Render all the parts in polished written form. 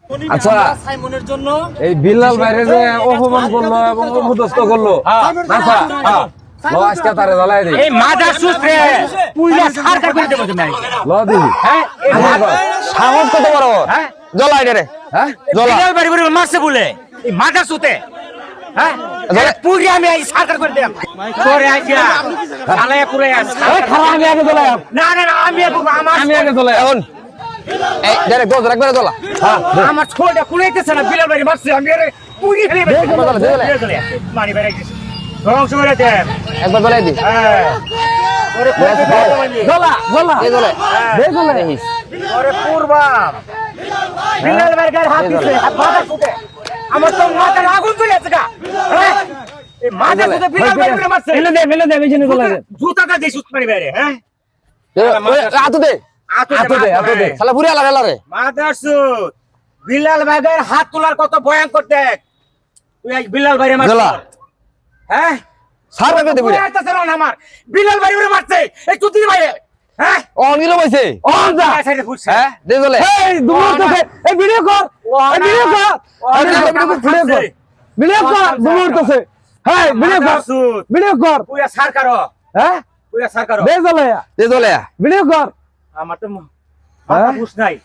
আচ্ছা সাইমনের জন্য এই বিল্লাল বাইরে যে অপমান করলো এবং অপদস্থ করলো আচ্ছা লো আজকে তারে জ্বালাই দেই এই মাদার সূত্রে পুইলা সরকার করে দেব তুমি লো দিবি হ্যাঁ সাহস কত বড় হ্যাঁ জ্বলাই রে হ্যাঁ বিল্লাল বাড়ি বাড়ি মারছে বলে এই মাদার সূত্রে হ্যাঁ পুরি আমি এই সরকার করে দেব তোরে আইয়া আলায়া পুরে এই খারাপ আমি আগে জ্বালাই না না না আমি আমি আগে জ্বালাই এখন এই ডাইরেক্ট গোজ একবারে জ্বলা আমার ছোটটা কুলাইতেছে না বিল্লাল বাড়ি মারছে আমি আরে পুরি ফেলে মানি বেড়ে গেছে ধ্বংস করে দেন একবার জ্বলাই দি হ্যাঁ ওরে জ্বালা জ্বালা এই জ্বলে দে জ্বালাই ওরে পূর্বাম বিল্লাল বাড়ি গায়ে হাত দিছে মাদার সূত্রে আমার তো মাথার আগুন চলে আছে গা এই মাদার সূত্রে বিল্লাল বাড়ি মারছে ফেলে দে আমি জেনে জ্বালাই জুতাটা দিয়ে সুত মারি বেরে হ্যাঁ আতো দে আতো দে শালা বুড়ি আলা হেলা রে মাদার সুত বিল্লাল বাগের হাত তোলার কত ভয়ঙ্কর দেখ তুই আজ বিল্লাল বাড়ি মারছিস জ্বলা। হ্যাঁ সার রাখবে দে বুড়ি মারতেছ না আমার বিল্লাল বাড়ি মারছে এই চুতি ভাই হ্যাঁ অনিল বইছে অন যা সাইডে ফুটছে হ্যাঁ দে জ্বলে এই দুমুর তো এই ভিডিও কর এই ভিডিও কর ভিডিও কর দুমুর তো হ্যাঁ ভিডিও কর ভিডিও কর পুরা সরকার হ্যাঁ পুরা সরকার দে জ্বালায়া দে জ্বলে ভিডিও কর আমার তো মাথা বুঝ নাই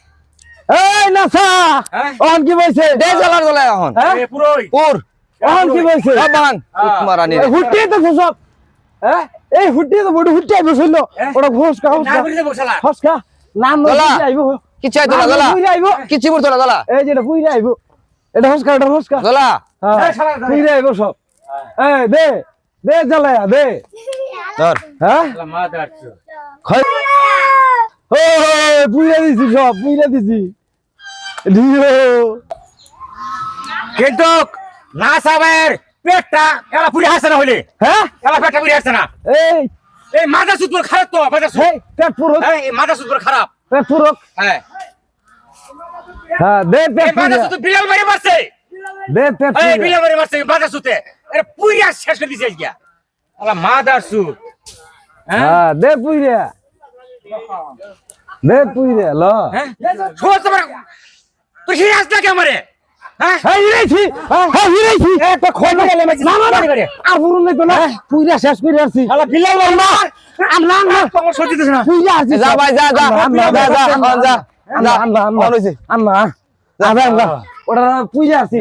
এই নাসা হ্যাঁ? অন কি বইছে দে জ্বলার জ্বলে এখন হ্যাঁ এ পুরোই পুর অন কি বইছে সব বান মারানি রে হুট্টি তো সব হ্যাঁ এই হুট্টি তো বড় হুট্টি আইবো শুনলো ওটা ঘোষ কা না বলিতে বসলা ফসকা নাম জ্বালা। আইবো কি চাই তোলা জ্বলা পুইরা আইবো কি চিবুর তোলা জ্বলা এই যেটা পুইরা আইবো এটা ফসকা জ্বলা হ্যাঁ এই শালা জ্বালা। পুইরা আইবো সব এই দে দে জ্বালায়া দে ধর হ্যাঁ মাদার সুত খয় ও পুইরা দিছি সব পুইরা দিছি ঢিও কিন্তু না সাবের পেটটা এলা পুরি হাসে না হইলে হ্যাঁ এলা পেটটা পুরি হাসে না এই এই মাদার সুত পুরো খারাপ তো মাদার সুত এই পেট পুরো হ্যাঁ এই মাদার সুত পুরো খারাপ পেট পুরো হ্যাঁ হ্যাঁ দে এই পেট মাদার পুরো সুত বিড়াল মারি মারছে দে পেট এই পুরো বিড়াল মারি মারছে মাদার সুতে আরে পুরি শেষ করে দিছে আজকে এলা মাদার সুত হ্যাঁ হ্যাঁ দে পুইরা দে পুইরা ল হ্যাঁ ছোট তোমার তুই হিরাস না কে আমারে হ্যাঁ হ্যাঁ হিরাইছি হ্যাঁ হিরাইছি একটা খোল গেলে না না আর পুরো নাই তো না পুইরা শেষ করে আসছি এলা বিড়াল মারি না আল্লাহ আল্লাহ তোমার সত্যি দিছ না পুইরা আসছি যা ভাই যা যা আল্লাহ যা যা যা আল্লাহ আল্লাহ অন হইছে আল্লাহ আল্লাহ ওটা পুইরা আসছি